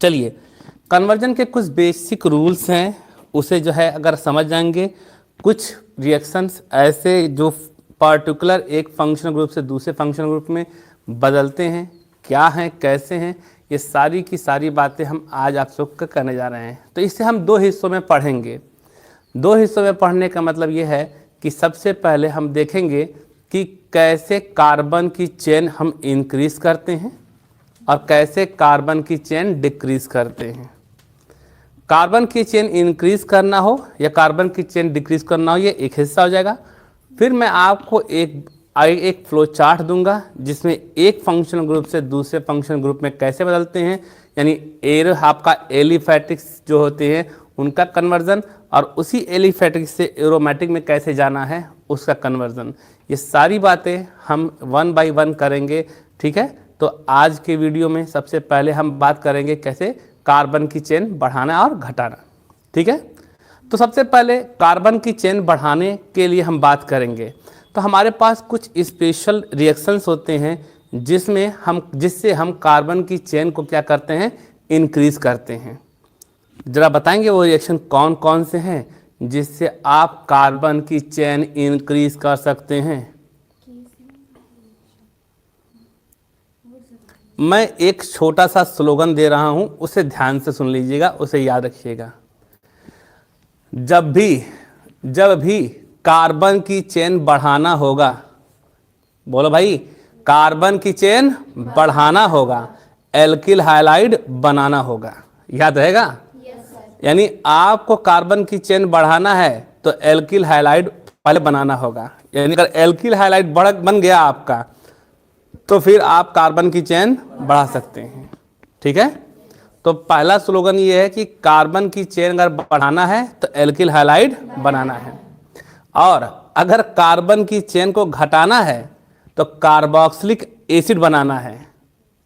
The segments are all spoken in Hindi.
चलिए, कन्वर्जन के कुछ बेसिक रूल्स हैं, उसे जो है अगर समझ जाएंगे, कुछ रिएक्शंस ऐसे जो पर्टिकुलर एक फंक्शनल ग्रुप से दूसरे फंक्शनल ग्रुप में बदलते हैं, क्या हैं, कैसे हैं, ये सारी की सारी बातें हम आज आप सबको करने जा रहे हैं। तो इसे हम 2 हिस्सों में पढ़ेंगे। 2 हिस्सों में पढ़ने का मतलब ये है कि सबसे पहले हम देखेंगे कि कैसे कार्बन की चेन हम इंक्रीज करते हैं और कैसे कार्बन की चेन डिक्रीज करते हैं। कार्बन की चेन इंक्रीज करना हो या कार्बन की चेन डिक्रीज करना हो, ये एक हिस्सा हो जाएगा। फिर मैं आपको एक फ्लो चार्ट दूंगा जिसमें एक फंक्शनल ग्रुप से दूसरे फंक्शनल ग्रुप में कैसे बदलते हैं, यानी आपका एलिफैटिक्स जो होते हैं उनका कन्वर्जन, और उसी एलिफैटिक से एरोमेटिक में कैसे जाना है उसका कन्वर्जन। ये सारी बातें हम 1 बाय 1 करेंगे, ठीक है। तो आज के वीडियो में सबसे पहले हम बात करेंगे कैसे कार्बन की चेन बढ़ाना और घटाना, ठीक है। तो सबसे पहले कार्बन की चेन बढ़ाने के लिए हम बात करेंगे। तो हमारे पास कुछ स्पेशल रिएक्शंस होते हैं जिससे हम कार्बन की चेन को क्या करते हैं, इंक्रीज करते हैं। जरा बताएंगे वो रिएक्शन कौन कौन से हैं जिससे आप कार्बन की चेन इंक्रीज कर सकते हैं। मैं एक छोटा सा स्लोगन दे रहा हूं, उसे ध्यान से सुन लीजिएगा, उसे याद रखिएगा। जब भी कार्बन की चेन बढ़ाना होगा, बोलो भाई, कार्बन की चेन बढ़ाना होगा, एल्किल हाइलाइड बनाना होगा। याद रहेगा? यानी आपको कार्बन की चेन बढ़ाना है तो एल्किल हाइलाइड पहले बनाना होगा। यानी अगर एल्किल हाइलाइड बन गया आपका तो फिर आप कार्बन की चेन बढ़ा सकते हैं, ठीक है। तो पहला स्लोगन ये है कि कार्बन की चेन अगर बढ़ाना है तो एल्किल हाइलाइड बनाना है, और अगर कार्बन की चेन को घटाना है तो कार्बोक्सिलिक एसिड बनाना है।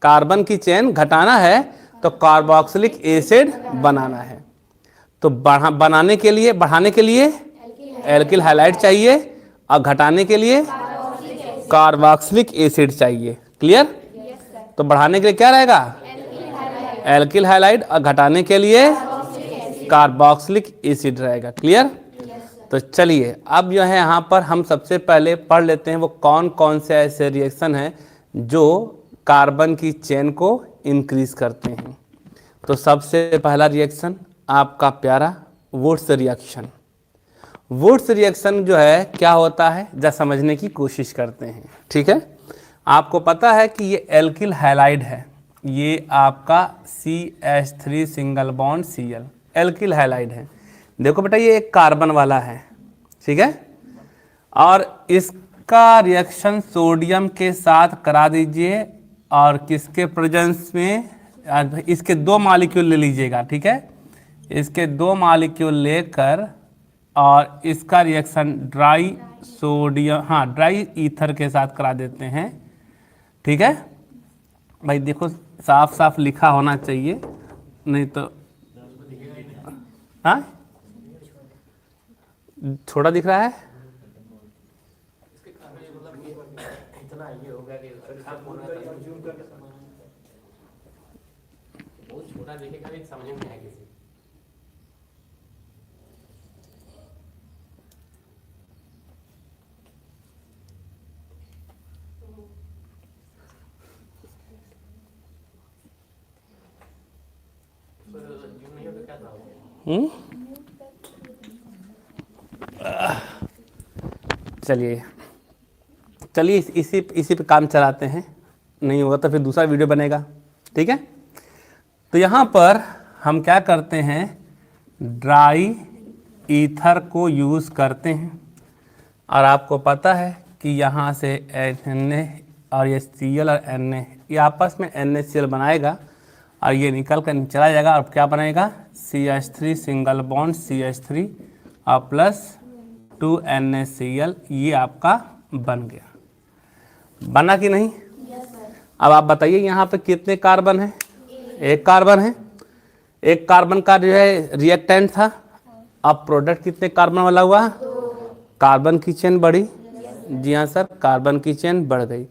कार्बन की चेन घटाना है तो कार्बोक्सिलिक एसिड बनाना है। तो बढ़ाने के लिए एल्किल हाइलाइड चाहिए और घटाने के लिए कार्बोक्सिलिक एसिड चाहिए। क्लियर? तो बढ़ाने के लिए क्या रहेगा, एल्किल हाइलाइड, और घटाने के लिए कार्बोक्सिलिक एसिड रहेगा। क्लियर? तो चलिए अब जो है यहाँ पर हम सबसे पहले पढ़ लेते हैं वो कौन कौन से ऐसे रिएक्शन हैं जो कार्बन की चेन को इंक्रीज करते हैं। तो सबसे पहला रिएक्शन आपका प्यारा वुड्स रिएक्शन। वुड्स रिएक्शन जो है क्या होता है, जरा समझने की कोशिश करते हैं, ठीक है। आपको पता है कि ये एल्किल हाइलाइड है, ये आपका CH3 single bond Cl alkyl halide है। देखो बेटा ये एक कार्बन वाला है, ठीक है, और इसका रिएक्शन सोडियम के साथ करा दीजिए, और किसके प्रेजेंस में, इसके 2 मॉलिक्यूल ले लीजिएगा, ठीक है। इसके 2 मॉलिक्यूल लेकर और इसका रिएक्शन ड्राई ईथर के साथ करा देते हैं, ठीक है। भाई देखो साफ साफ लिखा होना चाहिए, नहीं तो हाँ छोटा दिख रहा है। चलिए इसी पे काम चलाते हैं, नहीं होगा तो फिर दूसरा वीडियो बनेगा, ठीक है। तो यहाँ पर हम क्या करते हैं, ड्राई ईथर को यूज़ करते हैं, और आपको पता है कि यहाँ से Na और ये Cl और Na ये आपस में NaCl बनाएगा और ये निकल कर चला जाएगा, और क्या बनेगा, CH3 सिंगल बॉन्ड CH3 और प्लस 2 NaCl, ये आपका बन गया। बना कि नहीं? अब आप बताइए यहाँ पे कितने कार्बन हैं, एक कार्बन है, एक कार्बन का जो है रिएक्टेंट था, अब प्रोडक्ट कितने कार्बन वाला हुआ, कार्बन की चेन बढ़ी। जी हाँ सर, कार्बन की चेन बढ़ गई।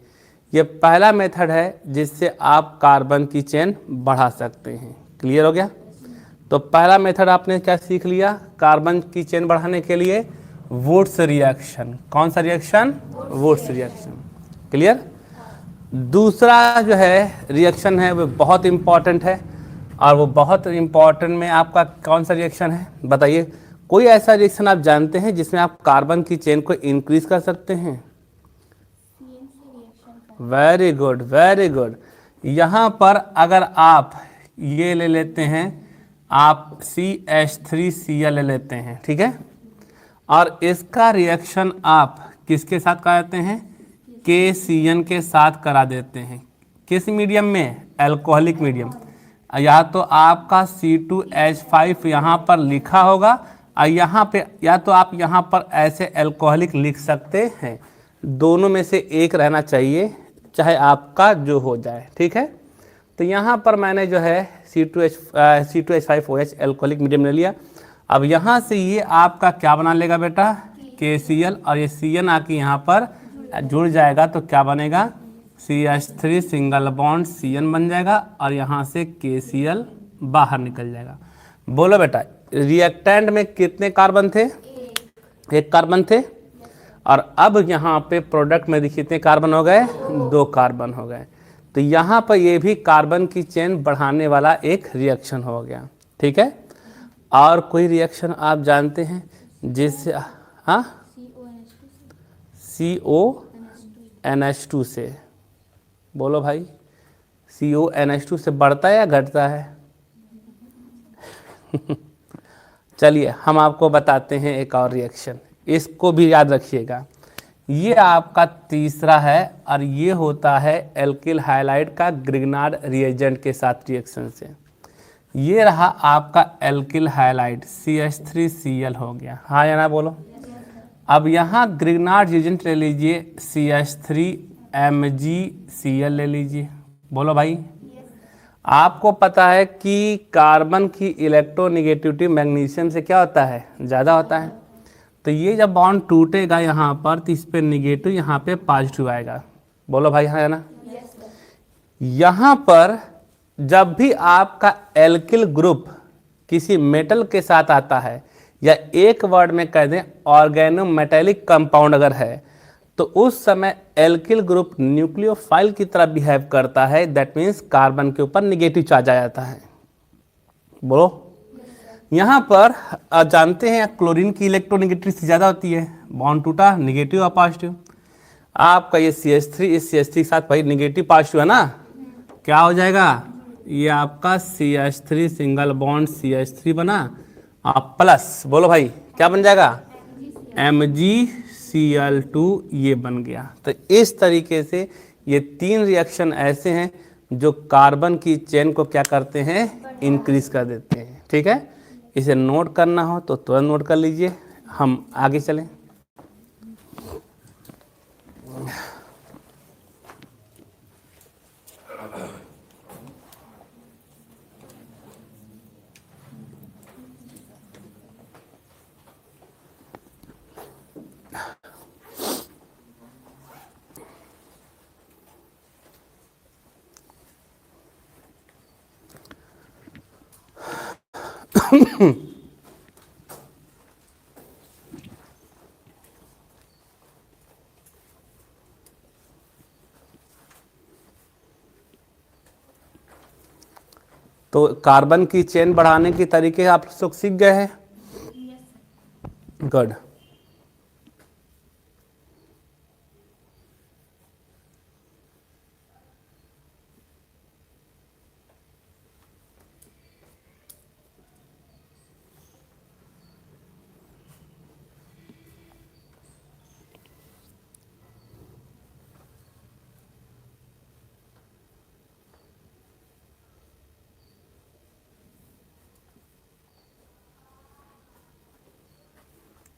ये पहला मेथड है जिससे आप कार्बन की चेन बढ़ा सकते हैं। क्लियर हो गया। तो पहला मेथड आपने क्या सीख लिया, कार्बन की चेन बढ़ाने के लिए वुड्स रिएक्शन। कौन सा रिएक्शन, वुड्स रिएक्शन, क्लियर। दूसरा जो है रिएक्शन है वो बहुत इंपॉर्टेंट है, और वो बहुत इंपॉर्टेंट में आपका कौन सा रिएक्शन है बताइए। कोई ऐसा रिएक्शन आप जानते हैं जिसमें आप कार्बन की चेन को इंक्रीज कर सकते हैं? Very good, very good. यहाँ पर अगर आप ये ले लेते हैं, आप CH3Cl ले लेते हैं, ठीक है, और इसका रिएक्शन आप किसके साथ कराते हैं, KCN के साथ करा देते हैं। किस मीडियम में, एल्कोहलिक मीडियम। या तो आपका C2H5 यहाँ पर लिखा होगा, और यहाँ पे या तो आप यहाँ पर ऐसे एल्कोहलिक लिख सकते हैं, दोनों में से एक रहना चाहिए, चाहे आपका जो हो जाए, ठीक है। तो यहाँ पर मैंने जो है C2H5OH एल्कोहलिक मीडियम ले लिया। अब यहाँ से ये आपका क्या बना लेगा बेटा, KCl, और ये CN आके यहाँ पर जुड़ जाएगा, तो क्या बनेगा, CH3 सिंगल बॉन्ड CN बन जाएगा, और यहाँ से KCl बाहर निकल जाएगा। बोलो बेटा, रिएक्टेंट में कितने कार्बन थे, एक कार्बन थे, और अब यहाँ पे प्रोडक्ट में देखिए कितने कार्बन हो गए, 2 कार्बन हो गए। तो यहाँ पर ये भी कार्बन की चेन बढ़ाने वाला एक रिएक्शन हो गया, ठीक है। और कोई रिएक्शन आप जानते हैं जिससे, हाँ, CONH2 से, बोलो भाई, CONH2 से बढ़ता है या घटता है? चलिए हम आपको बताते हैं एक और रिएक्शन, इसको भी याद रखिएगा। ये आपका तीसरा है, और ये होता है एल्किल हाइलाइड का ग्रिग्नार्ड रिएजेंट के साथ रिएक्शन से। ये रहा आपका एल्किल हाइलाइड, CH3Cl हो गया, हाँ या ना बोलो। अब यहाँ ग्रिग्नार्ड रिएजेंट ले लीजिए, CH3MgCl ले लीजिए, बोलो भाई। आपको पता है कि कार्बन की इलेक्ट्रोनेगेटिविटी मैग्नीशियम से क्या होता है, ज़्यादा होता है। तो ये जब बॉन्ड टूटेगा यहाँ पर, तो इस पे निगेटिव, यहाँ पे पॉजिटिव आएगा, बोलो भाई, हाँ है ना। यहाँ पर जब भी आपका एल्किल ग्रुप किसी मेटल के साथ आता है, या एक वर्ड में कह दें ऑर्गेनोमेटेलिक कंपाउंड अगर है, तो उस समय एल्किल ग्रुप न्यूक्लियोफाइल की तरह बिहेव करता है। दैट मीन्स कार्बन के ऊपर निगेटिव चार्ज आ जाता है, बोलो। यहाँ पर जानते हैं क्लोरीन की इलेक्ट्रोनेगेटिविटी ज़्यादा होती है, बॉन्ड टूटा, निगेटिव और पॉजिटिव। आपका ये CH3 इस CH3 के साथ भाई निगेटिव पॉजिटिव है ना, क्या हो जाएगा, ये आपका CH3 सिंगल बॉन्ड CH3 बना, आप प्लस, बोलो भाई क्या बन जाएगा, MgCl2 ये बन गया। तो इस तरीके से ये 3 रिएक्शन ऐसे हैं जो कार्बन की चेन को क्या करते हैं, इंक्रीज कर देते हैं, ठीक है। इसे नोट करना हो तो तुरंत नोट कर लीजिए, हम आगे चलें। तो कार्बन की चेन बढ़ाने के तरीके आप लोग सीख गए हैं, गुड।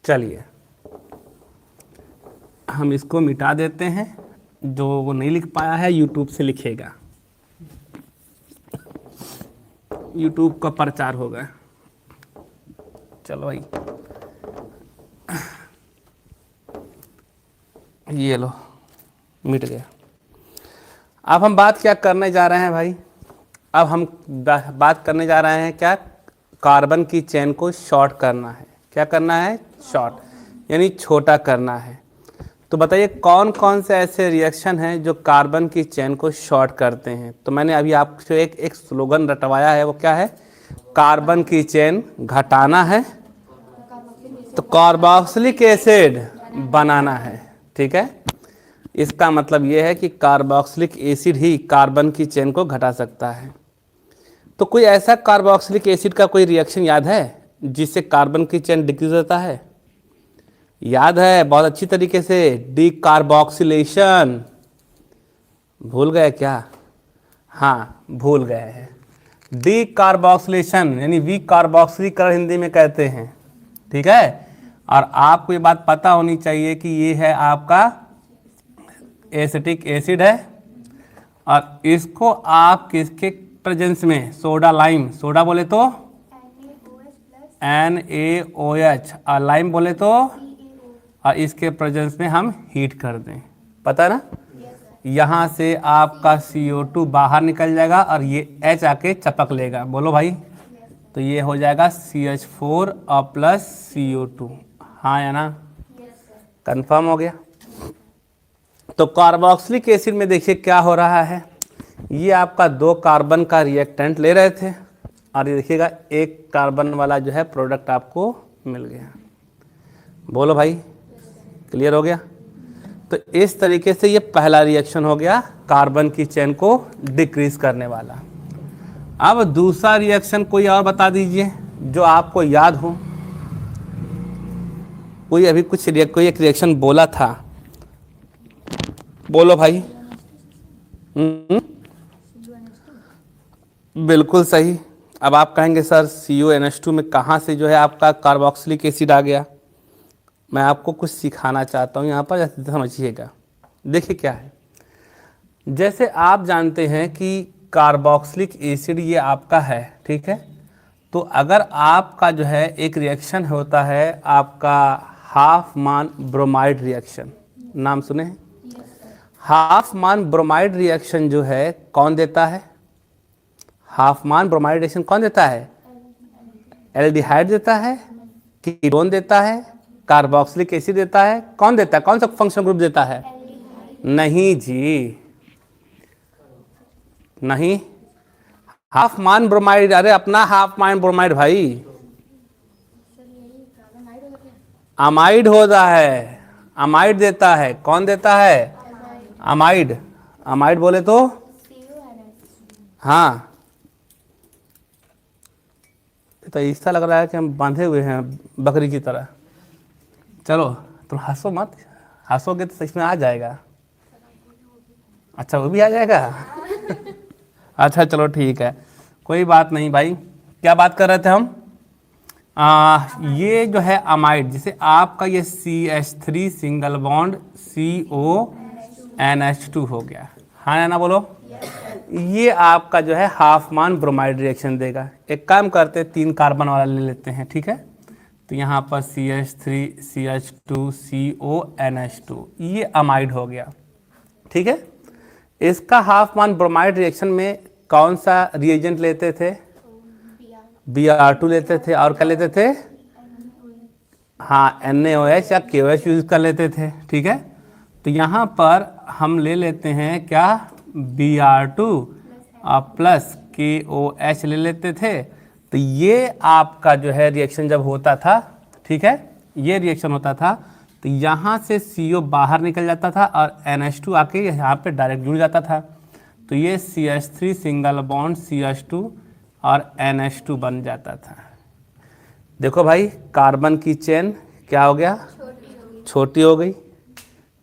चलिए हम इसको मिटा देते हैं, जो वो नहीं लिख पाया है यूट्यूब से लिखेगा, यूट्यूब का प्रचार होगा। चलो भाई, ये लो, मिट गया। अब हम बात क्या करने जा रहे हैं भाई, अब हम बात करने जा रहे हैं क्या, कार्बन की चेन को शॉर्ट करना है। क्या करना है, शॉर्ट, यानी छोटा करना है। तो बताइए कौन कौन से ऐसे रिएक्शन हैं जो कार्बन की चेन को शॉर्ट करते हैं। तो मैंने अभी आपको एक स्लोगन रटवाया है, वो क्या है, कार्बन की चेन घटाना है तो कार्बोक्सिलिक एसिड बनाना है। ठीक है, इसका मतलब ये है कि कार्बोक्सिलिक एसिड ही कार्बन की चेन को घटा सकता है। तो कोई ऐसा कार्बोक्सिलिक एसिड का कोई रिएक्शन याद है जिससे कार्बन की चेन डिक्रीज होता है? याद है बहुत अच्छी तरीके से, डीकार्बोक्सिलेशन। भूल गए क्या? हाँ भूल गए हैं। डीकार्बोक्सिलेशन यानी वी कार्बोक्सिलीकरण हिंदी में कहते हैं। ठीक है, और आपको ये बात पता होनी चाहिए कि ये है आपका एसिटिक एसिड है, और इसको आप किसके प्रेजेंस में, सोडा लाइम, सोडा बोले तो NaOH और लाइम बोले तो, और इसके प्रेजेंस में हम हीट कर दें, पता ना, यहाँ से आपका CO2 बाहर निकल जाएगा और ये H आके चपक लेगा। बोलो भाई, तो ये हो जाएगा CH4 और प्लस CO2। हाँ या ना, कंफर्म हो गया। तो कार्बोक्सिलिक एसिड में देखिए क्या हो रहा है, ये आपका 2 कार्बन का रिएक्टेंट ले रहे थे और ये देखिएगा 1 कार्बन वाला जो है प्रोडक्ट आपको मिल गया। बोलो भाई, क्लियर हो गया। तो इस तरीके से ये पहला रिएक्शन हो गया कार्बन की चेन को डिक्रीज करने वाला। अब दूसरा रिएक्शन कोई और बता दीजिए जो आपको याद हो। कोई अभी कोई एक रिएक्शन बोला था, बोलो भाई। बिल्कुल सही। अब आप कहेंगे सर CuNH2 में कहाँ से जो है आपका कार्बोक्सिलिक एसिड आ गया। मैं आपको कुछ सिखाना चाहता हूँ यहाँ पर, समझिएगा। देखिए क्या है, जैसे आप जानते हैं कि कार्बोक्सिलिक एसिड ये आपका है, ठीक है। तो अगर आपका जो है एक रिएक्शन होता है आपका हाफमान ब्रोमाइड रिएक्शन, नाम सुने हैं? हाफमान ब्रोमाइड रिएक्शन जो है कौन देता है? हाफमान ब्रोमाइड रिएक्शन कौन देता है? एल्डिहाइड देता है, कीटोन देता है, कार्बोक्सिलिक एसिड देता है, कौन देता है? कौन सा फंक्शनल ग्रुप देता है? नहीं जी, नहीं। हाफमान ब्रोमाइड, अरे अपना हाफमान ब्रोमाइड भाई, अमाइड होता है, अमाइड देता है। कौन देता है? अमाइड। अमाइड बोले तो हाँ, तो ऐसा लग रहा है कि हम बांधे हुए हैं बकरी की तरह। चलो तुम हंसो मत, हंसोगे तो सच में आ जाएगा। अच्छा वो भी आ जाएगा। अच्छा चलो ठीक है, कोई बात नहीं भाई। क्या बात कर रहे थे हम? ये जो है अमाइड, जिसे आपका ये CH3 सिंगल बॉन्ड CONH2 हो गया, हाँ या ना बोलो। ये आपका जो है हाफमान ब्रोमाइड रिएक्शन देगा। एक काम करते हैं, 3 कार्बन वाला ले लेते हैं, ठीक है। तो यहाँ पर CH3 CH2 CONH2, ये अमाइड हो गया, ठीक है। इसका हाफमान ब्रोमाइड रिएक्शन में कौन सा रिएजेंट लेते थे? Br2 लेते थे, और क्या लेते थे? हाँ NaOH या KOH यूज कर लेते थे, ठीक है। तो यहाँ पर हम ले लेते हैं क्या, Br2 और प्लस KOH ले लेते थे। तो ये आपका जो है रिएक्शन जब होता था, ठीक है, ये रिएक्शन होता था, तो यहाँ से CO बाहर निकल जाता था और NH2 आके यहाँ पे डायरेक्ट जुड़ जाता था। तो ये CH3 सिंगल बॉन्ड CH2 और NH2 बन जाता था। देखो भाई, कार्बन की चेन क्या हो गया? छोटी हो गई।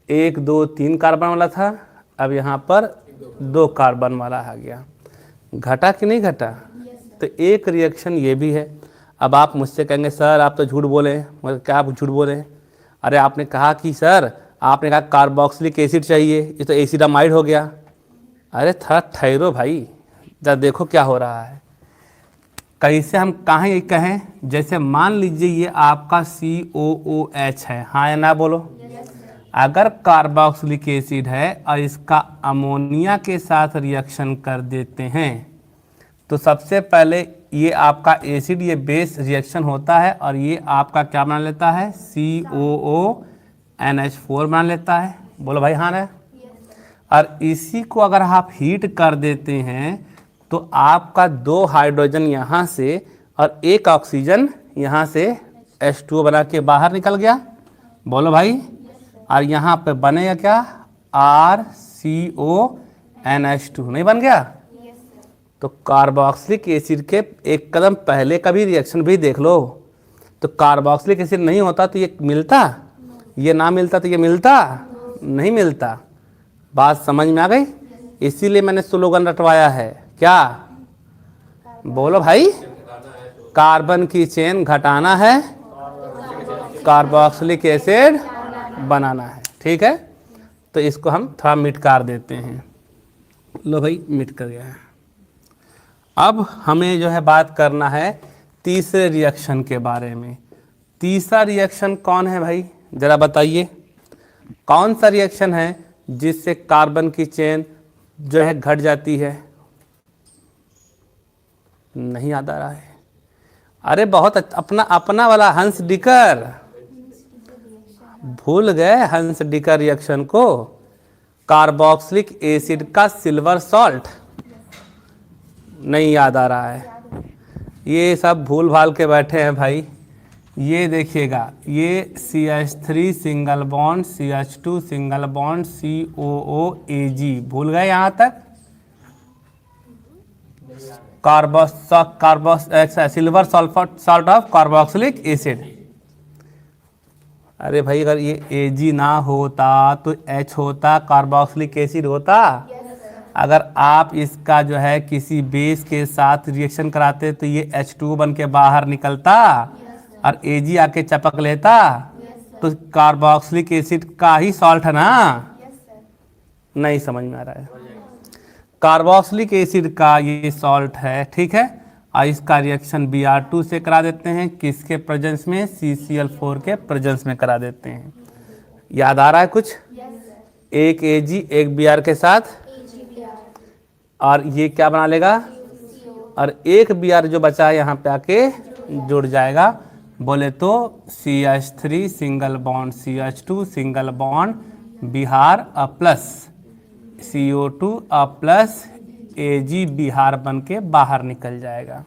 1 2 3 कार्बन वाला था, अब यहाँ पर 2 कार्बन वाला आ गया। घटा कि नहीं घटा? तो एक रिएक्शन ये भी है। अब आप मुझसे कहेंगे सर आप तो झूठ बोले, मगर क्या आप झूठ बोले? अरे आपने कहा कि सर, आपने कहा कार्बोक्सिलिक एसिड चाहिए, ये तो एसिडामाइड हो गया। अरे थोड़ा ठहरो भाई, जरा देखो क्या हो रहा है। कैसे हम कहाँ ये कहें, जैसे मान लीजिए ये आपका COOH है, हाँ या ना बोलो। अगर कार्बोक्सिलिक एसिड है और इसका अमोनिया के साथ रिएक्शन कर देते हैं तो सबसे पहले ये आपका एसिड, ये बेस रिएक्शन होता है और ये आपका क्या बना लेता है, COONH4 बना लेता है। बोलो भाई हाँ ना। और इसी को अगर आप हीट कर देते हैं तो आपका 2 हाइड्रोजन यहाँ से और 1 ऑक्सीजन यहाँ से H2O बना के बाहर निकल गया। बोलो भाई। और यहाँ पे बनेगा क्या, RCONH2 नहीं बन गया। तो कार्बोक्सिलिक एसिड के एक कदम पहले का भी रिएक्शन भी देख लो। तो कार्बोक्सिलिक एसिड नहीं होता तो ये मिलता, ये ना मिलता तो ये मिलता नहीं मिलता। बात समझ में आ गई। इसीलिए मैंने स्लोगन रटवाया है क्या, बोलो भाई। कार्बन की चेन घटाना है, कार्बोक्सिलिक एसिड बनाना है। ठीक है, तो इसको हम थोड़ा मिटकार देते हैं। लो भाई मिट कर गया है। अब हमें जो है बात करना है तीसरे रिएक्शन के बारे में। तीसरा रिएक्शन कौन है भाई, जरा बताइए। कौन सा रिएक्शन है जिससे कार्बन की चेन जो है घट जाती है? नहीं याद आ रहा है। अरे बहुत अपना अपना वाला हंस डिकर, भूल गए हंस डिकर रिएक्शन को। कार्बोक्सिलिक एसिड का सिल्वर सॉल्ट नहीं याद आ रहा है। ये सब भूल भाल के बैठे हैं भाई। ये देखिएगा, ये CH3 single bond CH2 single bond COOAG, भूल गए यहाँ तक। Silver salt of carboxylic acid. अरे भाई अगर ये Ag ना होता तो H होता, कार्बोक्सिलिक एसिड होता। अगर आप इसका जो है किसी बेस के साथ रिएक्शन कराते तो ये H2 बन के बाहर निकलता और Ag आके चपक लेता। तो कार्बोक्सिलिक एसिड का ही सॉल्ट है ना। नहीं समझ में आ रहा है। कार्बोक्सिलिक एसिड का ये सॉल्ट है, ठीक है। और इसका रिएक्शन Br2 से करा देते हैं, किसके प्रेजेंस में, CCl4 के प्रेजेंस में करा देते हैं। याद आ रहा है कुछ? एक Ag एक Br के साथ, और ये क्या बना लेगा, और एक Br जो बचा है यहाँ पे आके जुड़ जाएगा। बोले तो CH3 single bond CH2 single bond Bihar plus CO2 plus Ag Bihar बन के बाहर निकल जाएगा।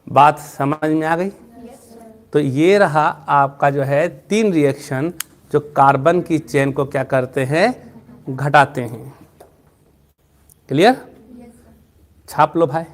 बात समझ में आ गई? तो ये रहा आपका जो है 3 रिएक्शन जो कार्बन की चेन को क्या करते हैं, घटाते हैं। क्लियर? छाप लो भाई।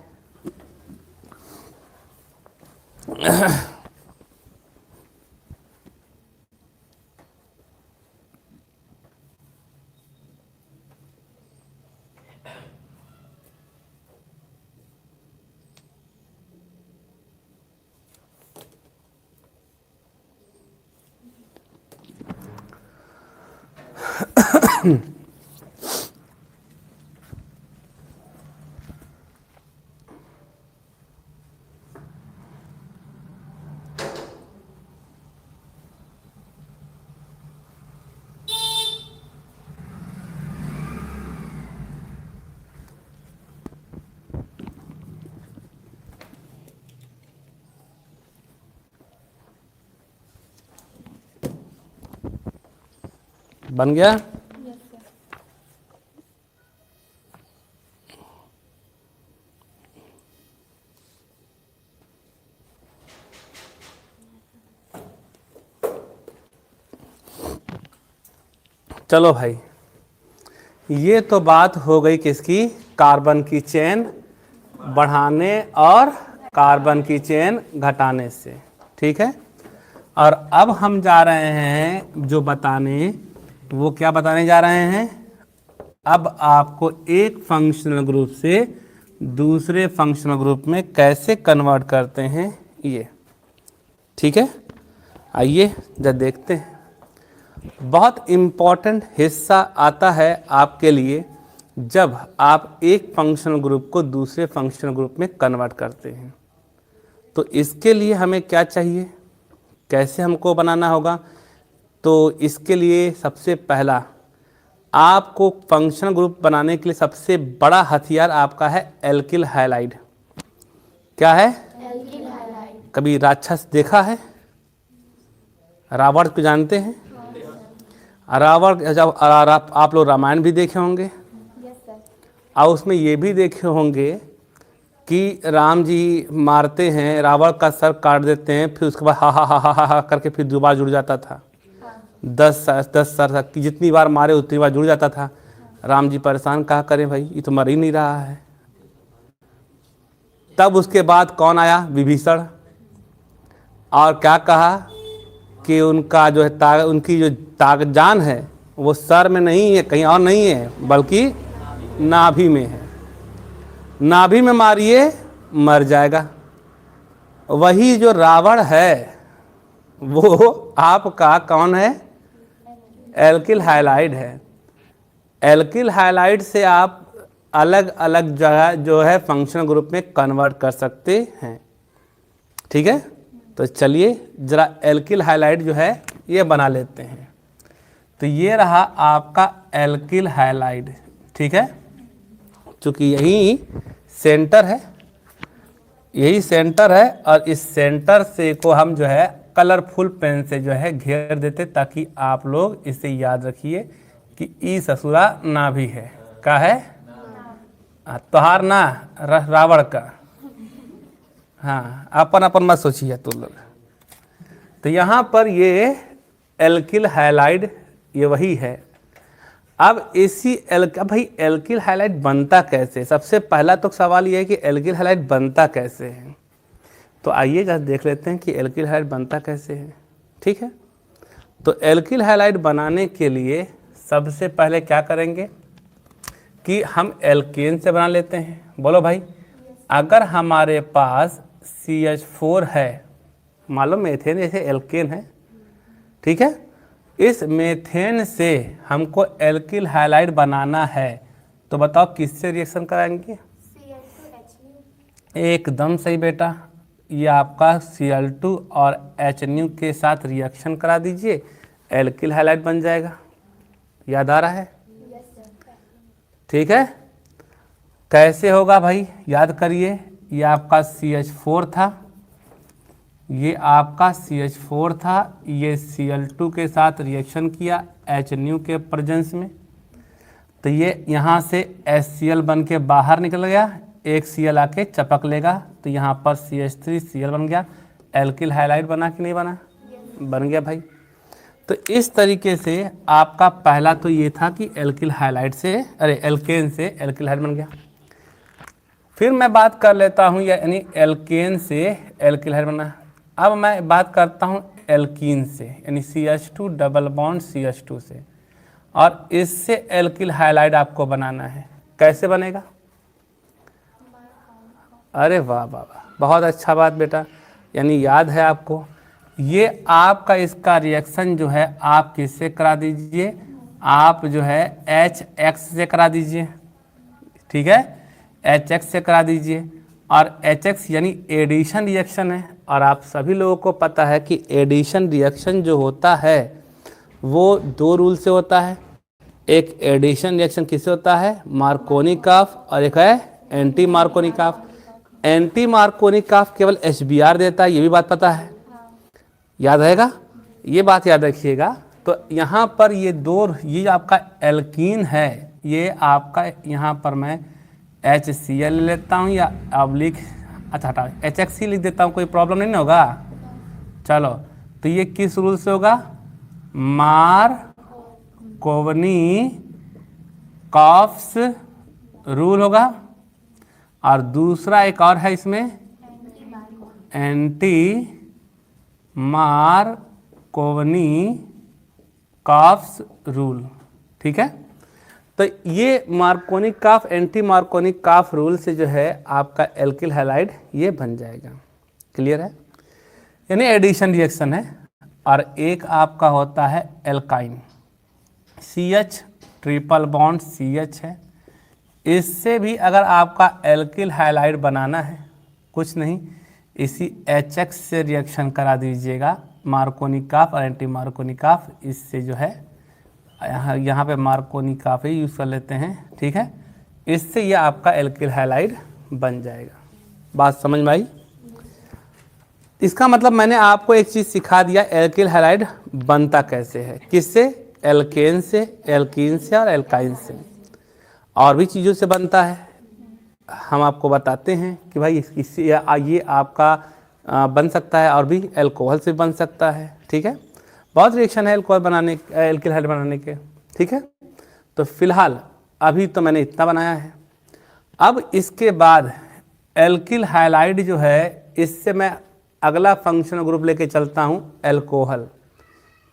बन गया? चलो भाई, ये तो बात हो गई किसकी, कार्बन की चेन बढ़ाने और कार्बन की चेन घटाने से। ठीक है, और अब हम जा रहे हैं जो बताने, वो क्या बताने जा रहे हैं, अब आपको एक फंक्शनल ग्रुप से दूसरे फंक्शनल ग्रुप में कैसे कन्वर्ट करते हैं ये। ठीक है, आइए जब देखते हैं। बहुत इम्पॉर्टेंट हिस्सा आता है आपके लिए जब आप एक फंक्शनल ग्रुप को दूसरे फंक्शनल ग्रुप में कन्वर्ट करते हैं। तो इसके लिए हमें क्या चाहिए, कैसे हमको बनाना होगा। तो इसके लिए सबसे पहला आपको फंक्शनल ग्रुप बनाने के लिए सबसे बड़ा हथियार आपका है एल्किल हैलाइड। क्या है? कभी राक्षस देखा है? रावण को जानते हैं? रावण जब आप लोग रामायण भी देखे होंगे और उसमें ये भी देखे होंगे कि राम जी मारते हैं, रावण का सर काट देते हैं, फिर उसके बाद हा हा हा हा हा हा करके फिर दोबारा जुड़ जाता था। 10 सर की जितनी बार मारे उतनी बार जुड़ जाता था। राम जी परेशान, कहा करें भाई, ये तो मर ही नहीं रहा है। तब उसके बाद कौन आया? विभीषण, और क्या कहा कि उनका जो है उनकी जो जान है वो सर में नहीं है, कहीं और नहीं है, बल्कि नाभि में है। नाभि में मारिए, मर जाएगा। वही जो रावण है वो आपका कौन है? एल्किल हैलाइड है। एल्किल हैलाइड से आप अलग अलग जगह जो है फंक्शनल ग्रुप में कन्वर्ट कर सकते हैं। ठीक है, तो चलिए जरा एल्किल हैलाइड जो है ये बना लेते हैं। तो ये रहा आपका एल्किल हैलाइड। ठीक है, चूँकि यही सेंटर है, यही सेंटर है, और इस सेंटर से को हम जो है कलरफुल पेन से जो है घेर देते, ताकि आप लोग इसे याद रखिए कि ई ससुरा नाभि है। क्या है? तोहार ना रावण का। हाँ, अपन अपन मत सोचिए तुम लोग। तो यहाँ पर ये एल्किल हैलाइड ये वही है। अब इसी भाई एल्किल हैलाइड बनता कैसे? सबसे पहला तो सवाल ये है कि एल्किल हैलाइड बनता कैसे है। तो आइए जरा देख लेते हैं कि एल्किल हैलाइड बनता कैसे है। ठीक है, तो एल्किल हैलाइड बनाने के लिए सबसे पहले क्या करेंगे कि हम एल्केन से बना लेते हैं। बोलो भाई, अगर हमारे पास CH4 है, मान लो मेथेन जैसे एल्केन है, ठीक है, इस मेथेन से हमको एल्किल हैलाइड बनाना है, तो बताओ किससे रिएक्शन कराएंगे? एकदम सही बेटा, ये आपका Cl2 और HNU के साथ रिएक्शन करा दीजिए, एल्किल हैलाइड बन जाएगा। याद आ रहा है? ठीक है, कैसे होगा भाई? याद करिए, ये आपका CH4 था, ये आपका CH4 था, ये Cl2 के साथ रिएक्शन किया HNU के प्रेजेंस में, तो ये यहाँ से HCl बन के बाहर निकल गया, एक Cl आके चपक लेगा, तो यहाँ पर CH3Cl बन गया। एल्किल हैलाइड बना कि नहीं बना? बन गया भाई। तो इस तरीके से आपका पहला तो ये था कि एल्किल हैलाइड से, एल्केन से एल्किल हैलाइड बन गया। फिर मैं बात कर लेता हूँ यानी एल्केन से एल्किल हैलाइड बना। अब मैं बात करता हूँ एल्कीन से, यानी CH2 डबल बॉन्ड CH2 से, और इससे एल्किल हैलाइड आपको बनाना है। कैसे बनेगा? अरे वाह वाह वाह, बहुत अच्छा बात बेटा, यानी याद है आपको। ये आपका इसका रिएक्शन जो है आप किससे करा दीजिए? आप जो है HX से करा दीजिए। ठीक है, HX से करा दीजिए, और HX यानी एडिशन रिएक्शन है, और आप सभी लोगों को पता है कि एडिशन रिएक्शन जो होता है वो 2 रूल से होता है। एक एडिशन रिएक्शन किससे होता है? मार्कोनिकॉफ, और एक है एंटी मार्कोनिकॉफ। एंटी मार्कोनिकॉफ केवल HBr देता है, ये भी बात पता है, याद रहेगा, ये बात याद रखिएगा। तो यहाँ पर ये ये आपका एल्कीन है, ये आपका यहाँ पर मैं HCl ले लेता हूँ, या ऑब्लिक अच्छा हटा HXC लिख देता हूँ, कोई प्रॉब्लम नहीं ना होगा। चलो, तो ये किस रूल से होगा? मार्कोवनी-कॉफ्स रूल होगा, और दूसरा एक और है इसमें एंटी मार्कोवनी-कॉफ्स रूल। ठीक है, तो ये मार्कोनी-कॉफ एंटी मार्कोनी-कॉफ रूल से जो है आपका एल्किल हैलाइड ये बन जाएगा। क्लियर है? यानी एडिशन रिएक्शन है। और एक आपका होता है alkyne, CH triple bond CH है, इससे भी अगर आपका एल्किल हैलाइड बनाना है, कुछ नहीं, इसी HX से रिएक्शन करा दीजिएगा, मार्कोनी-कॉफ और एंटी मार्कोनी-कॉफ, इससे जो है यहाँ पे मार्कोनी-कॉफ ही यूज़ कर लेते हैं। ठीक है, इससे ये आपका एल्किल हैलाइड बन जाएगा। बात समझ में आई? इसका मतलब मैंने आपको एक चीज़ सिखा दिया, एल्किल हैलाइड बनता कैसे है, किससे? एल्केन से, एल्कीन से और एल्काइन से। और भी चीज़ों से बनता है, हम आपको बताते हैं कि भाई इससे ये आपका बन सकता है, और भी एल्कोहल से बन सकता है। ठीक है, बहुत रिएक्शन है एल्कोहल बनाने, एल्किल हैलाइड बनाने के। ठीक है, तो फिलहाल अभी तो मैंने इतना बनाया है। अब इसके बाद एल्किल हैलाइड जो है, इससे मैं अगला फंक्शनल ग्रुप लेके चलता हूँ एल्कोहल।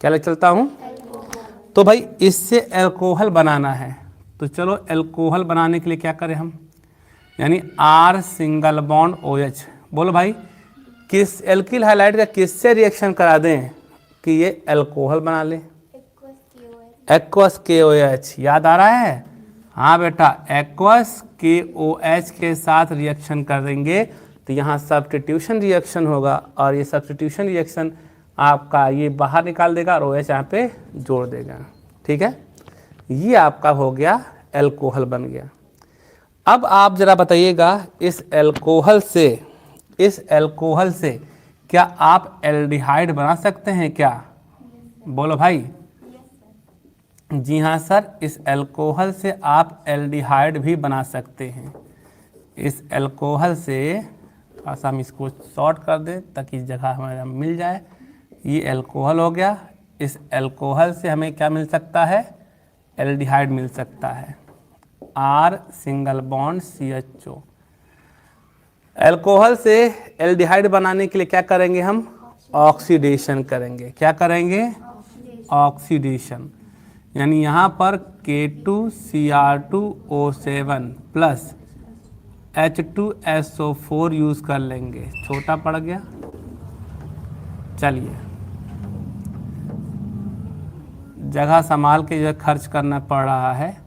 क्या लेके चलता हूँ? तो भाई इससे एल्कोहल बनाना है, तो चलो एल्कोहल बनाने के लिए क्या करें हम, यानी R सिंगल बॉन्ड OH। बोलो भाई, किस एल्किल हैलाइड का किससे रिएक्शन करा दें कि ये एल्कोहल बना ले? Aqueous KOH। याद आ रहा है? हाँ बेटा, एक्वस KOH के साथ रिएक्शन कर देंगे तो यहाँ सब्स्टिट्यूशन रिएक्शन होगा, और ये सब्स्टिट्यूशन रिएक्शन आपका ये बाहर निकाल देगा और OH यहाँ पे जोड़ देगा। ठीक है, ये आपका हो गया एल्कोहल बन गया। अब आप जरा बताइएगा, इस एल्कोहल से क्या आप एल्डिहाइड बना सकते हैं क्या? बोलो भाई। जी हाँ सर, इस एल्कोहल से आप एल्डिहाइड भी बना सकते हैं। इस एल्कोहल से थोड़ा सा हम इसको शॉर्ट कर दें ताकि जगह हमारा मिल जाए। ये एल्कोहल हो गया, इस एल्कोहल से हमें क्या मिल सकता है? एल्डिहाइड मिल सकता है, R single bond CHO। Alcohol से एल्डिहाइड बनाने के लिए क्या करेंगे हम? ऑक्सीडेशन करेंगे। क्या करेंगे? ऑक्सीडेशन। यानी यहाँ पर K2Cr2O7 प्लस H2SO4 यूज़ कर लेंगे। छोटा पड़ गया, चलिए जगह संभाल के जो खर्च करना पड़ रहा है,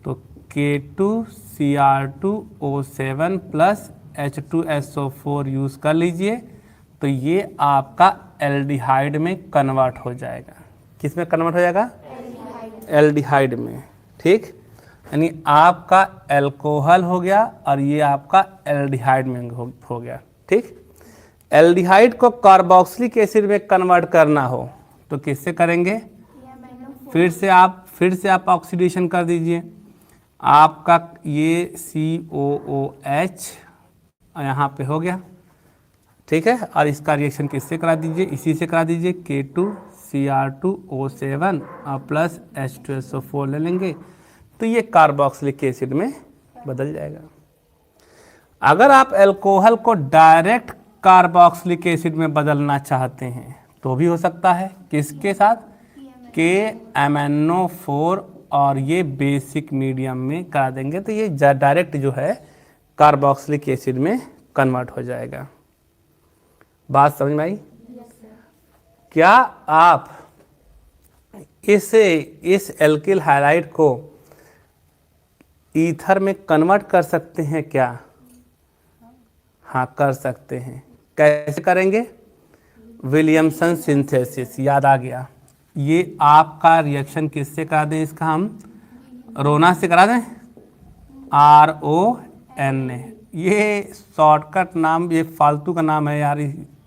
तो K2Cr2O7 प्लस H2SO4 यूज़ कर लीजिए, तो ये आपका एल्डिहाइड में कन्वर्ट हो जाएगा। किस में कन्वर्ट हो जाएगा? एल्डिहाइड में। ठीक, यानी आपका एल्कोहल हो गया और ये आपका एल्डिहाइड में हो गया। ठीक, एल्डिहाइड को कार्बोक्सिलिक एसिड में कन्वर्ट करना हो तो किससे करेंगे? फिर से आप ऑक्सीडेशन कर दीजिए। आपका ये COOH यहाँ पे हो गया। ठीक है, और इसका रिएक्शन किससे करा दीजिए? इसी से करा दीजिए, K2Cr2O7 और प्लस H2SO4 ले लेंगे, तो ये कार्बोक्सिलिक एसिड में बदल जाएगा। अगर आप एल्कोहल को डायरेक्ट कार्बोक्सिलिक एसिड में बदलना चाहते हैं तो भी हो सकता है। किसके साथ? KMnO4 और ये बेसिक मीडियम में करा देंगे, तो ये डायरेक्ट जो है कार्बोक्सिलिक एसिड में कन्वर्ट हो जाएगा। बात समझ में आई? क्या आप इस एल्किल हैलाइड को ईथर में कन्वर्ट कर सकते हैं क्या? हाँ, कर सकते हैं। कैसे करेंगे? Williamson synthesis. याद आ गया। ये आपका रिएक्शन किससे करा दें? इसका हम रोना से करा दें, RONA। ये शॉर्टकट नाम, ये फालतू का नाम है यार,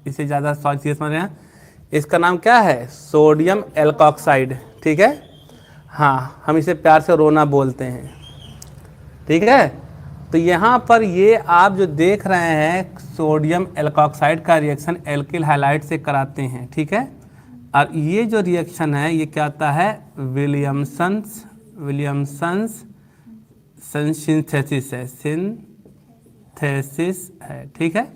इसे ज़्यादा सीरियस समझ रहे हैं। इसका नाम क्या है? Sodium alkoxide. ठीक है, हाँ, हम इसे प्यार से रोना बोलते हैं। ठीक है, तो यहाँ पर ये आप जो देख रहे हैं, सोडियम एल्कोक्साइड का रिएक्शन एल्किल हैलाइड से कराते हैं। ठीक है, और ये जो रिएक्शन है ये क्या आता है? विलियमसन्स सिंथेसिस है। ठीक है,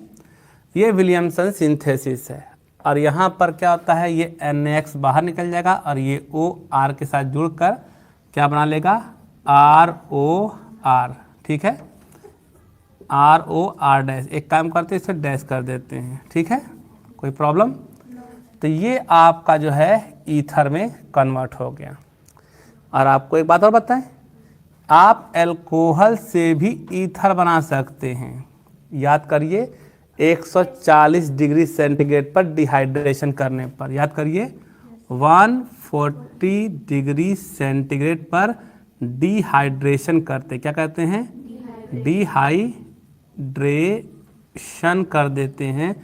ये विलियमसन सिंथेसिस है। और यहाँ पर क्या होता है? ये NX बाहर निकल जाएगा और ये O R के साथ जुड़कर क्या बना लेगा? ROR। ठीक है, ROR डैश। एक काम करते हैं, इसे डैश कर देते हैं। ठीक है, कोई प्रॉब्लम? तो ये आपका जो है ईथर में कन्वर्ट हो गया। और आपको एक बात और बताएं, आप एल्कोहल से भी ईथर बना सकते हैं। याद करिए, 140 डिग्री सेंटीग्रेड पर डिहाइड्रेशन करने पर, याद करिए 140 डिग्री सेंटीग्रेड पर डिहाइड्रेशन करते, क्या कहते हैं? डिहाइड्रेशन रिडक्शन कर देते हैं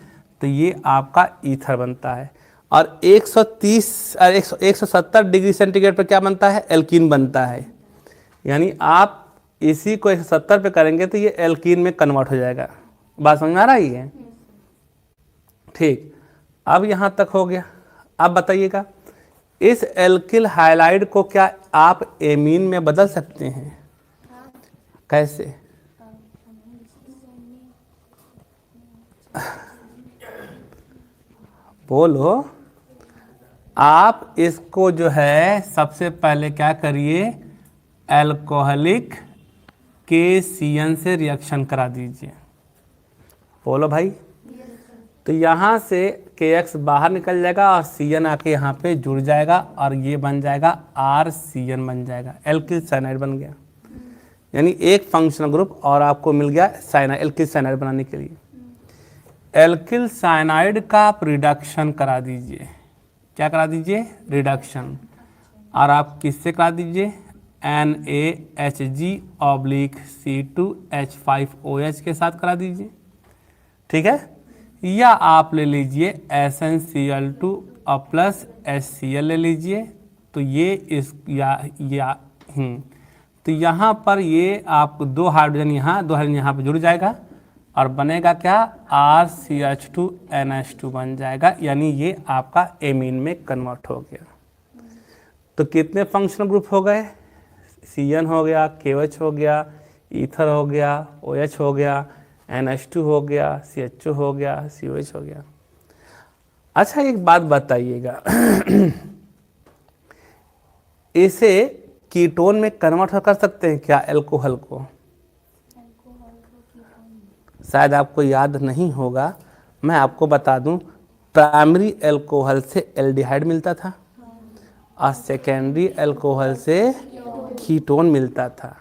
तो ये आपका ईथर बनता है। और 170 डिग्री सेंटीग्रेड पर क्या बनता है? एल्कीन बनता है। यानी आप इसी को 170 पे करेंगे तो ये एल्कीन में कन्वर्ट हो जाएगा। बात समझ में आ रही है? ठीक, अब यहाँ तक हो गया। अब बताइएगा इस एल्किल हाइलाइड को क्या आप एमीन में बदल सकते हैं? कैसे? बोलो। आप इसको जो है सबसे पहले क्या करिए, अल्कोहलिक KCN से रिएक्शन करा दीजिए। बोलो भाई। तो यहाँ से KX बाहर निकल जाएगा और CN आके यहाँ पे जुड़ जाएगा और ये बन जाएगा RCN बन जाएगा, एल्किल साइनाइड बन गया। यानी एक फंक्शनल ग्रुप और आपको मिल गया साइनाइड, एल्किल साइनाइड बनाने के लिए। एल्किल साइनाइड का आप रिडक्शन करा दीजिए। क्या करा दीजिए? रिडक्शन। और आप किससे करा दीजिए? NaHg:C2H5OH के साथ करा दीजिए। ठीक है? या आप ले लीजिए SnCl2 और प्लस HCl ले लीजिए। तो ये इस तो यहाँ पर ये आपको 2 हाइड्रोजन यहाँ पर जुड़ जाएगा और बनेगा क्या? RCH2NH2 बन जाएगा। यानी ये आपका एमीन में कन्वर्ट हो गया। तो कितने फंक्शनल ग्रुप हो गए? CN हो गया, KOH हो गया, ईथर हो गया, OH हो गया, NH2 हो गया, CHO हो गया, COH हो गया। अच्छा एक बात बताइएगा इसे कीटोन में कन्वर्ट कर सकते हैं क्या अल्कोहल को? शायद आपको याद नहीं होगा, मैं आपको बता दूं, प्राइमरी अल्कोहल से एल्डिहाइड मिलता था और सेकेंडरी अल्कोहल से कीटोन मिलता था।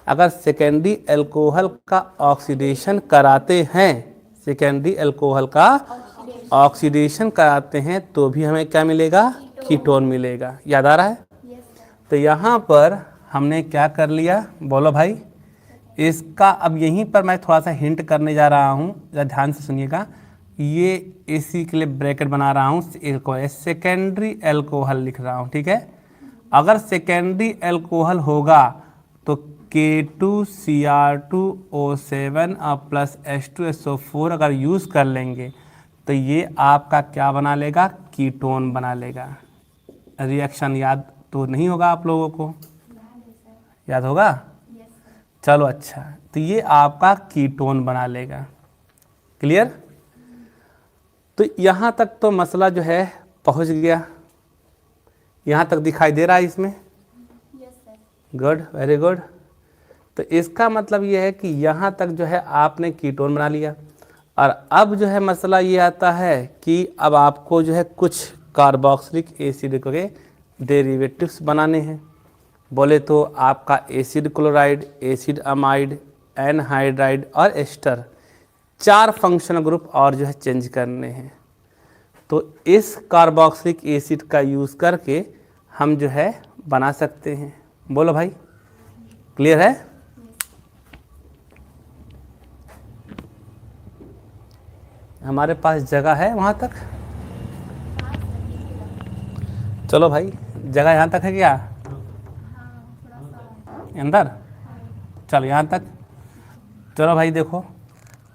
अगर सेकेंडरी अल्कोहल का ऑक्सीडेशन कराते हैं, सेकेंडरी अल्कोहल का ऑक्सीडेशन कराते हैं तो भी हमें क्या मिलेगा? कीटोन मिलेगा। याद आ रहा है? तो यहाँ पर हमने क्या कर लिया? बोलो भाई। इसका अब यहीं पर मैं थोड़ा सा हिंट करने जा रहा हूँ, जरा ध्यान से सुनिएगा। ये इसी के लिए ब्रैकेट बना रहा हूँ, सेकेंडरी अल्कोहल लिख रहा हूँ। ठीक है? अगर सेकेंडरी अल्कोहल होगा तो K2Cr2O7 और प्लस H2SO4 अगर यूज़ कर लेंगे तो ये आपका क्या बना लेगा? कीटोन बना लेगा। रिएक्शन याद तो नहीं होगा आप लोगों को? याद होगा? चलो अच्छा, तो ये आपका कीटोन बना लेगा। क्लियर? तो यहाँ तक तो मसला जो है पहुँच गया। यहाँ तक दिखाई दे रहा है इसमें? Good, very good. तो इसका मतलब ये है कि यहाँ तक जो है आपने कीटोन बना लिया। और अब जो है मसला ये आता है कि अब आपको जो है कुछ कार्बोक्सिलिक एसिड के डेरिवेटिव्स बनाने हैं। बोले तो आपका acid chloride, acid amide, anhydride और एस्टर, 4 फंक्शनल ग्रुप और जो है चेंज करने हैं। तो इस कार्बोक्सिलिक एसिड का यूज़ करके हम जो है बना सकते हैं। बोलो भाई, क्लियर है? हमारे पास जगह है वहाँ तक? चलो भाई, जगह यहाँ तक है क्या? अंदर? चलो यहाँ तक। चलो भाई देखो,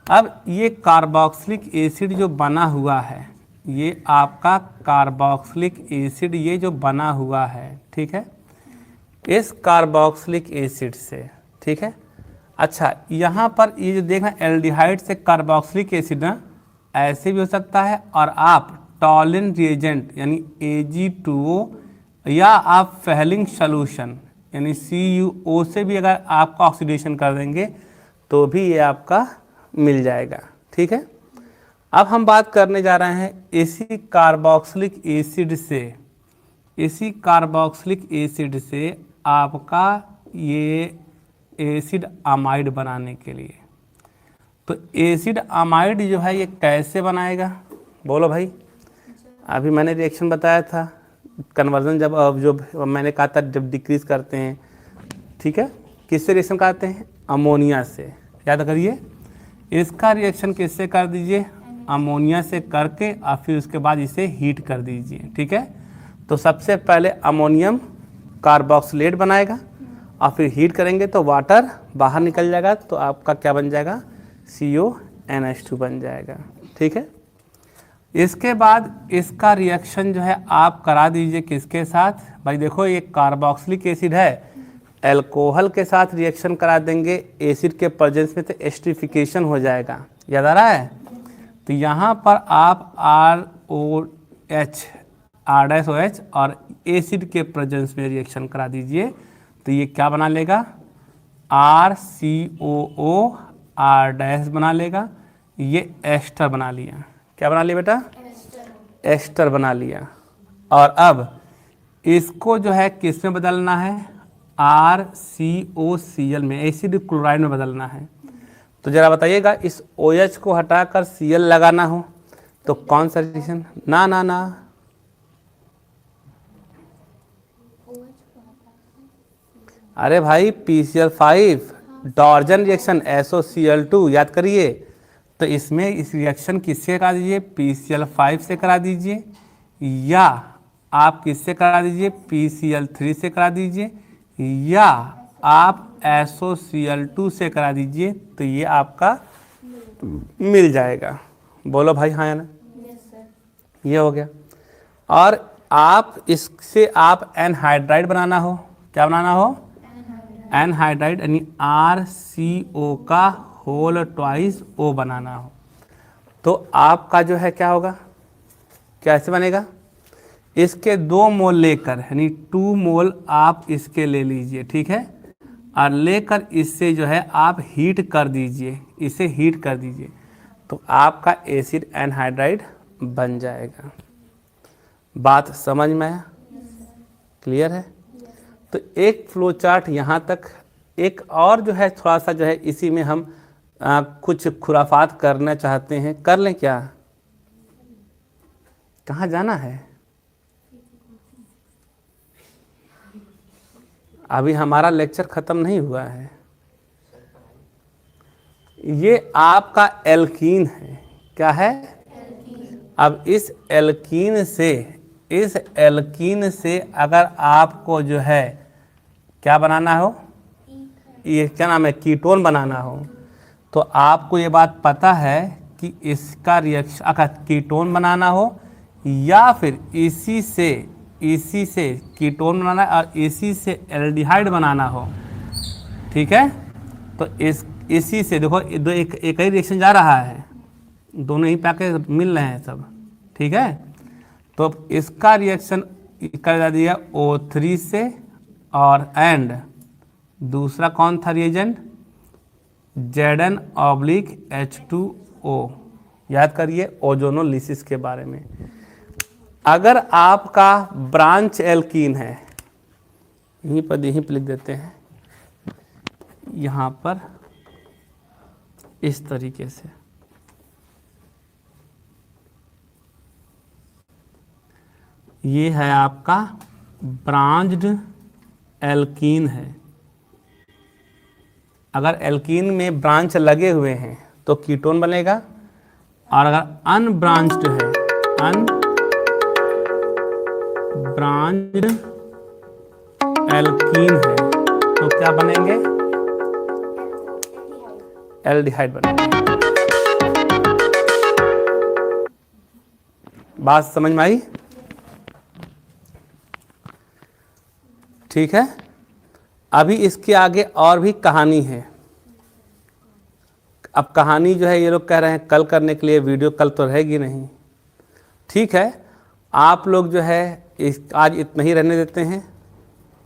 अब ये कार्बोक्सिलिक एसिड जो बना हुआ है, ये आपका कार्बोक्सिलिक एसिड ये जो बना हुआ है, ठीक है, इस कार्बोक्सिलिक एसिड से, ठीक है। अच्छा, यहाँ पर ये जो देखना एल्डिहाइड से कार्बोक्सिलिक एसिड ना ऐसे भी हो सकता है, और आप टॉलिन रिएजेंट यानी Ag2O या आप फेहलिंग सॉल्यूशन यानी CuO से भी अगर आपका ऑक्सीडेशन कर देंगे तो भी ये आपका मिल जाएगा। ठीक है, अब हम बात करने जा रहे हैं इसी कार्बोक्सिलिक एसिड से आपका ये एसिड अमाइड बनाने के लिए। तो एसिड अमाइड जो है ये कैसे बनाएगा? बोलो भाई। अभी मैंने रिएक्शन बताया था, कन्वर्जन जो मैंने कहा था जब डिक्रीज करते हैं, ठीक है, किससे रिएक्शन कराते हैं? अमोनिया से। याद करिए, इसका रिएक्शन किससे कर दीजिए, अमोनिया से करके और फिर उसके बाद इसे हीट कर दीजिए। ठीक है, तो सबसे पहले अमोनियम कार्बोक्सिलेट बनाएगा और फिर हीट करेंगे तो वाटर बाहर निकल जाएगा, तो आपका क्या बन जाएगा, CONH2 बन जाएगा। ठीक है, इसके बाद इसका रिएक्शन जो है आप करा दीजिए किसके साथ, भाई देखो ये कार्बोक्सिलिक एसिड है, अल्कोहल के साथ रिएक्शन करा देंगे एसिड के प्रेजेंस में, तो एस्टरिफिकेशन हो जाएगा। याद आ रहा है, तो यहाँ पर आप R-OH और एसिड के प्रेजेंस में रिएक्शन करा दीजिए, तो ये क्या बना लेगा, RCOO R- बना लेगा, ये एस्टर बना लिया। क्या बना लिया बेटा, एस्टर बना लिया। और अब इसको जो है किस में बदलना है, RCOCl में, एसिड क्लोराइड में बदलना है। तो जरा बताइएगा, इस OH को हटाकर Cl लगाना हो तो कौन सा रिएक्शन, ना ना ना, अरे भाई PCl5 डॉर्जन रिएक्शन SOCl2, याद करिए। तो इसमें इस रिएक्शन किससे करा दीजिए, PCl5 से करा दीजिए, या आप किससे करा दीजिए, PCl3 से करा दीजिए, या आप SOCl2 से करा दीजिए, तो ये आपका मिल जाएगा। बोलो भाई हाँ या ना, ये हो गया। और आप इससे आप एनहाइड्राइड बनाना हो, क्या बनाना हो, एनहाइड्राइड, यानी RCO का होल ट्वाइस O बनाना हो, तो आपका जो है क्या होगा, कैसे बनेगा, इसके 2 मोल लेकर, यानी 2 मोल आप इसके ले लीजिए। ठीक है, और लेकर इससे जो है आप हीट कर दीजिए, इसे हीट कर दीजिए, तो आपका एसिड एनहाइड्राइड बन जाएगा। बात समझ में आया, क्लियर है। तो एक फ्लो चार्ट यहाँ तक। एक और जो है थोड़ा सा जो है इसी में हम कुछ खुराफात करना चाहते हैं, कर लें क्या, कहाँ जाना है, अभी हमारा लेक्चर ख़त्म नहीं हुआ है। ये आपका एल्कीन है, क्या है, अब इस एल्कीन से अगर आपको जो है क्या बनाना हो, ये क्या नाम है, कीटोन बनाना हो, तो आपको ये बात पता है कि इसका रिएक्शन अगर कीटोन बनाना हो या फिर इसी से कीटोन बनाना है और इसी से एल्डिहाइड बनाना हो। ठीक है, तो इसी से देखो दो एक ही रिएक्शन जा रहा है, दोनों ही पाके मिल रहे हैं सब। ठीक है, तो इसका रिएक्शन कर दिया O3 से, और एंड दूसरा कौन था रिएजेंट, Zn/H2O। याद करिए ओजोनोलिसिस के बारे में। अगर आपका ब्रांच एल्कीन है, यहीं पर लिख देते हैं, यहाँ पर इस तरीके से, ये है आपका ब्रांच्ड एल्कीन है। अगर एल्कीन में ब्रांच लगे हुए हैं तो कीटोन बनेगा, और अगर अनब्रांच्ड है, अनब्रांच्ड एल्कीन है, तो क्या बनेंगे, एल्डिहाइड बनेंगे। बात समझ में आई, ठीक है। अभी इसके आगे और भी कहानी है। अब कहानी जो है ये लोग कह रहे हैं कल करने के लिए, वीडियो कल तो रहेगी नहीं। ठीक है, आप लोग जो है आज इतना ही रहने देते हैं,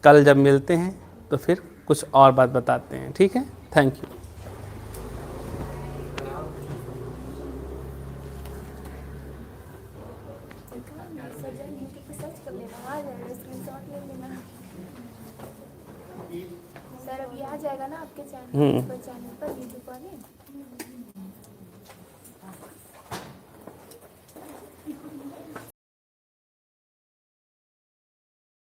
कल जब मिलते हैं तो फिर कुछ और बात बताते हैं। ठीक है, थैंक यू। सर अभी आ जाएगा ना आपके चैनल पर, यूट्यूब पर।